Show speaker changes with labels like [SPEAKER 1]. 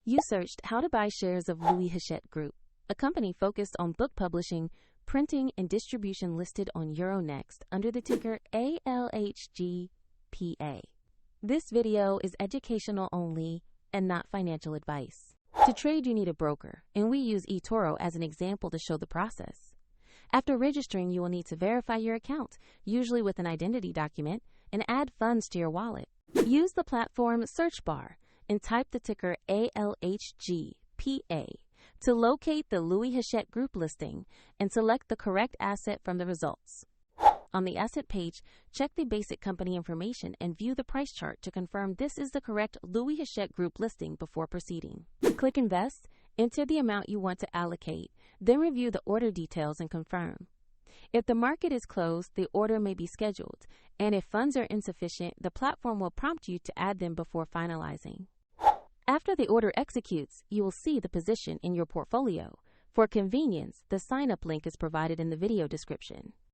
[SPEAKER 1] You searched how to buy shares of Louis Hachette Group, a company focused on book publishing, printing, and distribution listed on Euronext under the ticker ALHG.PA. This video is educational only and not financial advice. To trade, you need a broker, and we use eToro as an example to show the process. After registering, you will need to verify your account, usually with an identity document, and add funds to your wallet. Use the platform search bar and type the ticker ALHG.PA to locate the Louis Hachette Group listing and select the correct asset from the results. On the asset page, check the basic company information and view the price chart to confirm this is the correct Louis Hachette Group listing before proceeding. Click Invest, enter the amount you want to allocate, then review the order details and confirm. If the market is closed, the order may be scheduled, and if funds are insufficient, the platform will prompt you to add them before finalizing. After the order executes, you will see the position in your portfolio. For convenience, the sign-up link is provided in the video description.